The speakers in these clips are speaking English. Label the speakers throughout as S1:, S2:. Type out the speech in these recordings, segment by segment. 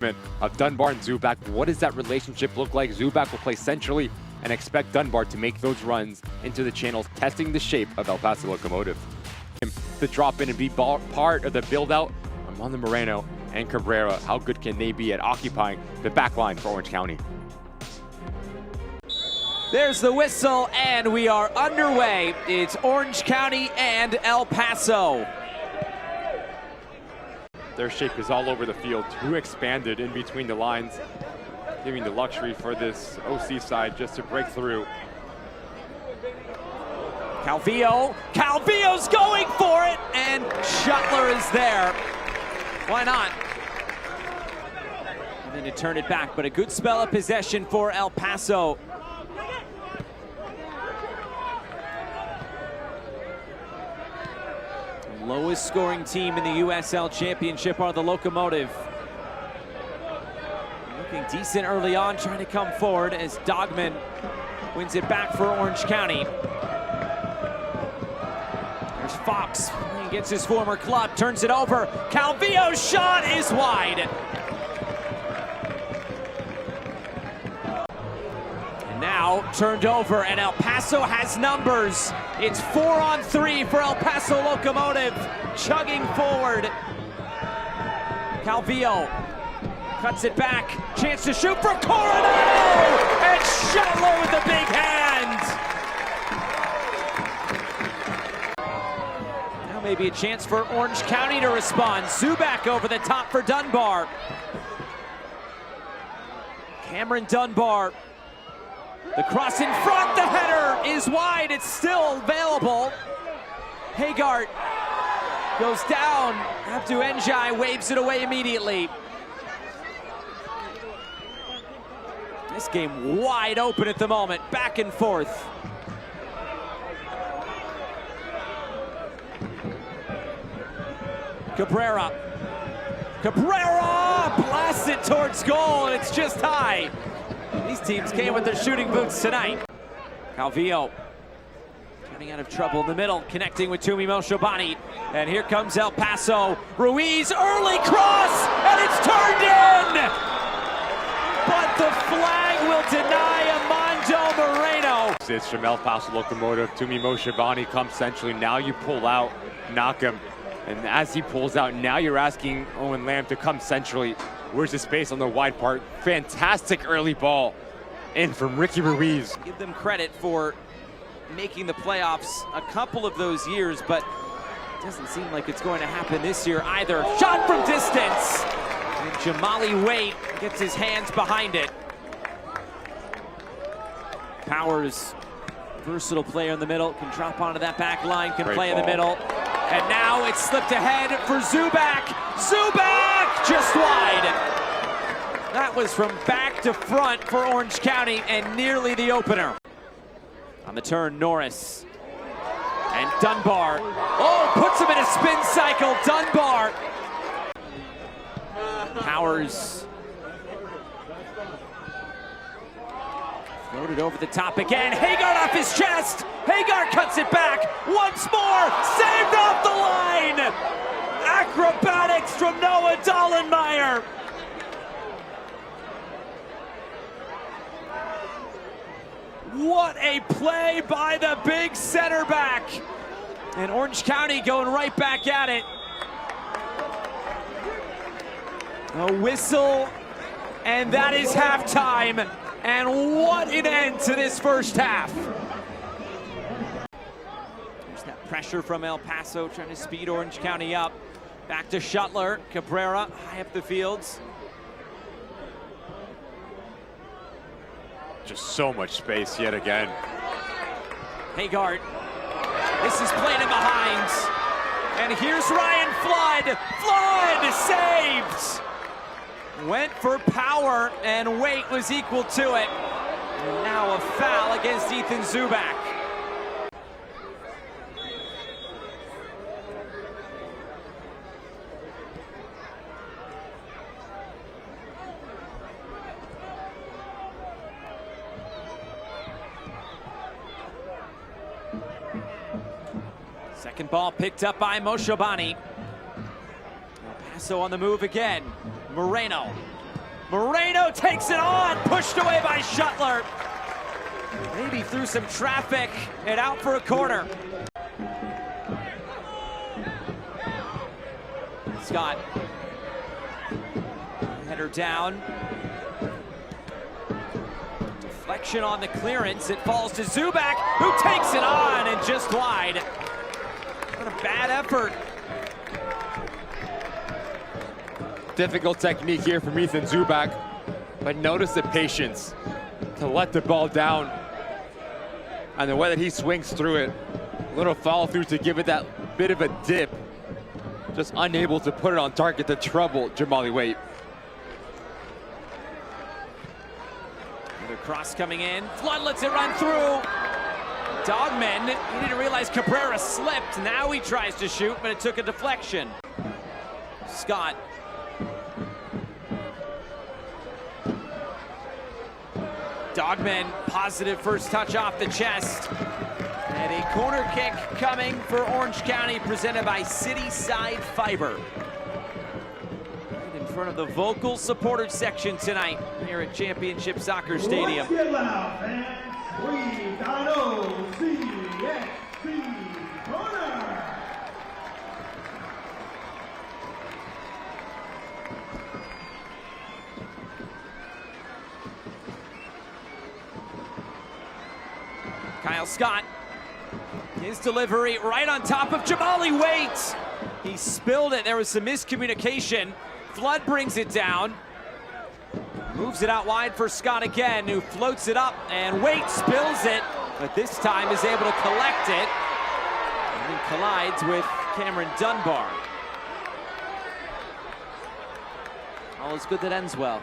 S1: of Dunbar and Zubac. What does that relationship look like? Zubac will play centrally and expect Dunbar to make those runs into the channels, testing the shape of El Paso Locomotive. The drop in and be part of the build out among the Moreno and Cabrera. How good can they be at occupying the back line for Orange County?
S2: There's the whistle, and we are underway. It's Orange County and El Paso.
S1: Their shape is all over the field, too expanded in between the lines, giving the luxury for this OC side just to break through.
S2: Calvillo's going for it, and Shuttler is there. Why not? And then to turn it back, but a good spell of possession for El Paso. Lowest scoring team in the USL Championship are the Locomotive. Looking decent early on, trying to come forward as Dogman wins it back for Orange County. There's Fox, he gets his former club, turns it over. Calvillo's shot is wide. And now turned over, and El Paso has numbers. It's 4-on-3 for El Paso Locomotive, chugging forward. Calvillo cuts it back, chance to shoot for Coronado, and Shuttler with the big hand. Now maybe a chance for Orange County to respond. Zubac over the top for Dunbar. Cameron Dunbar. The cross in front, the header is wide, it's still available. Hagart goes down, Abdu Njai waves it away immediately. This game wide open at the moment, back and forth. Cabrera blasts it towards goal, and it's just high. These teams came with their shooting boots tonight. Calvillo getting out of trouble in the middle, connecting with Tumi Moshobani. And here comes El Paso. Ruiz, early cross, and it's turned in! But the flag will deny Amando Moreno.
S1: It's from El Paso Locomotive. Tumi Moshobani comes centrally. Now you pull out, knock him. And as he pulls out, now you're asking Owen Lamb to come centrally. Where's the space on the wide part? Fantastic early ball in from Ricky Ruiz.
S2: Give them credit for making the playoffs a couple of those years, but it doesn't seem like it's going to happen this year either. Shot from distance! And Jamali Waite gets his hands behind it. Powers, versatile player in the middle, can drop onto that back line, can play in the middle. And now it's slipped ahead for Zubac. Zubac just wide. That was from back to front for Orange County and nearly the opener. On the turn, Norris. And Dunbar. Oh, puts him in a spin cycle. Dunbar. Powers. Floated over the top again. Hagart off his chest. Hagart cuts it back. Once more. Saved off the line. Acrobatics from Noah Dollenmeyer. What a play by the big center back. And Orange County going right back at it. A whistle, and that is halftime. And what an end to this first half. There's that pressure from El Paso trying to speed Orange County up. Back to Shuttler, Cabrera high up the fields.
S1: Just so much space yet again.
S2: Hagart, this is played in behind. And here's Ryan Flood. Flood saved. Went for power, and weight was equal to it. And now a foul against Ethan Zubac. Second ball picked up by Moshobani. El Paso on the move again. Moreno Moreno takes it on, pushed away by Shuttler. Maybe through some traffic and out for a corner. Scott. Header down. Deflection on the clearance. It falls to Zubak, who takes it on and just wide. What a bad effort.
S1: Difficult technique here from Ethan Zubak, but notice the patience to let the ball down and the way that he swings through it. A little follow through to give it that bit of a dip. Just unable to put it on target to trouble Jamali Waite.
S2: The cross coming in. Flood lets it run through. Dogman, he didn't realize Cabrera slipped. Now he tries to shoot, but it took a deflection. Scott. Dogman, positive first touch off the chest. And a corner kick coming for Orange County, presented by Cityside Fiber. Right in front of the vocal supporter section tonight here at Championship Soccer Stadium.
S3: Let's get loud, fans. We got OCXC corner.
S2: Kyle Scott, his delivery right on top of Jamali Waite. He spilled it. There was some miscommunication. Flood brings it down. Moves it out wide for Scott again, who floats it up, and Waite spills it, but this time is able to collect it. And then collides with Cameron Dunbar. All is good that ends well.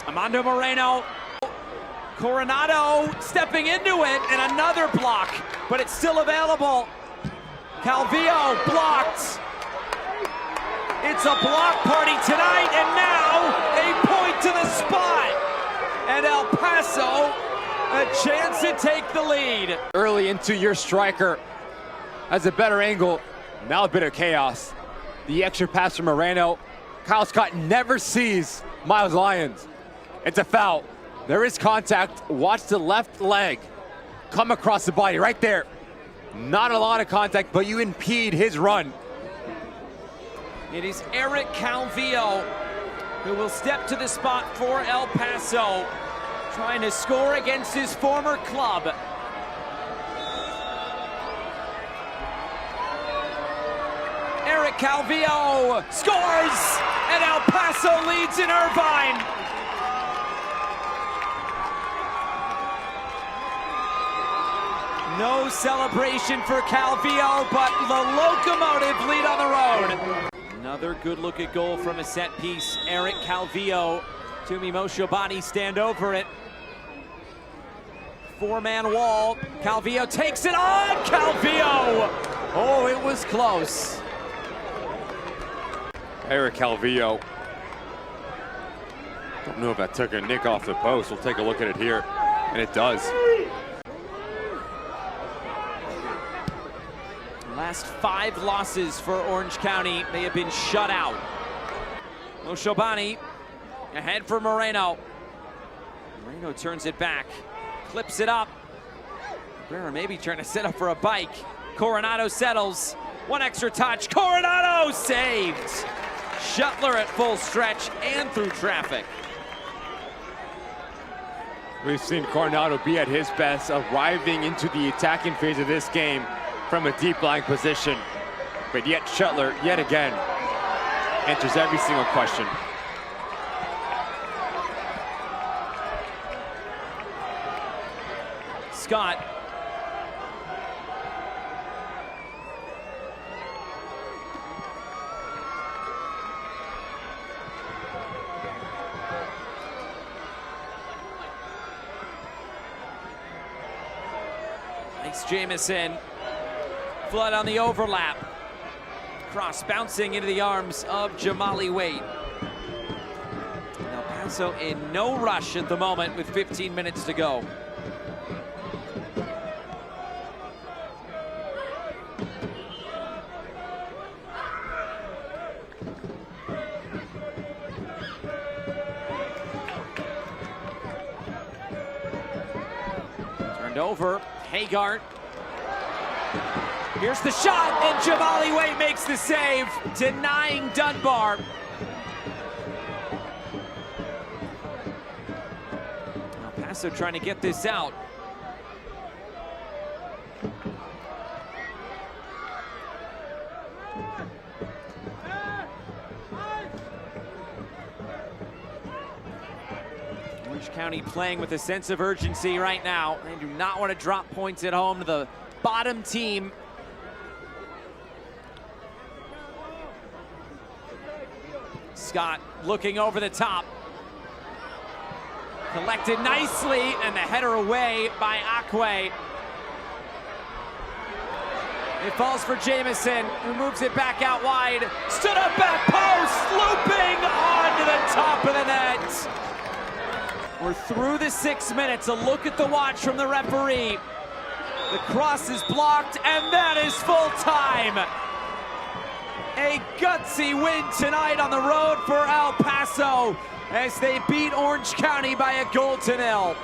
S2: Armando Moreno, Coronado stepping into it, and another block, but it's still available. Calvillo blocked. It's a block party tonight, and now a point to the spot. And El Paso, a chance to take the lead.
S1: Early into your striker has a better angle. Now a bit of chaos. The extra pass from Moreno. Kyle Scott never sees Miles Lyons. It's a foul. There is contact. Watch the left leg come across the body right there. Not a lot of contact, but you impede his run.
S2: It is Eric Calvillo who will step to the spot for El Paso, trying to score against his former club. Eric Calvillo scores, and El Paso leads in Irvine. No celebration for Calvillo, but the Locomotive lead on the road. Another good look at goal from a set piece. Eric Calvillo, Tumi Moshobani stand over it. Four-man wall. Calvillo takes it on. Calvillo! Oh, it was close.
S1: Eric Calvillo. Don't know if that took a nick off the post. We'll take a look at it here, and it does.
S2: Last 5 losses for Orange County. They have been shut out. Moshobani ahead for Moreno. Moreno turns it back, clips it up. Cabrera maybe trying to set up for a bike. Coronado settles. One extra touch. Coronado saved. Shuttler at full stretch and through traffic.
S1: We've seen Coronado be at his best, arriving into the attacking phase of this game from a deep lying position. But yet Shuttler, yet again, answers every single question.
S2: Scott. Nice Jamison. Flood on the overlap. Cross bouncing into the arms of Jamali Waite. El Paso in no rush at the moment with 15 minutes to go. Turned over, Haggart. Here's the shot, and Jamali Waite makes the save, denying Dunbar. El Paso trying to get this out. Orange County playing with a sense of urgency right now. They do not want to drop points at home to the bottom team. Scott looking over the top. Collected nicely, and the header away by Akwe. It falls for Jamison, who moves it back out wide. Stood up back post, looping onto the top of the net. We're through the 6 minutes. A look at the watch from the referee. The cross is blocked, and that is full time. A gutsy win tonight on the road for El Paso as they beat Orange County by 1-0.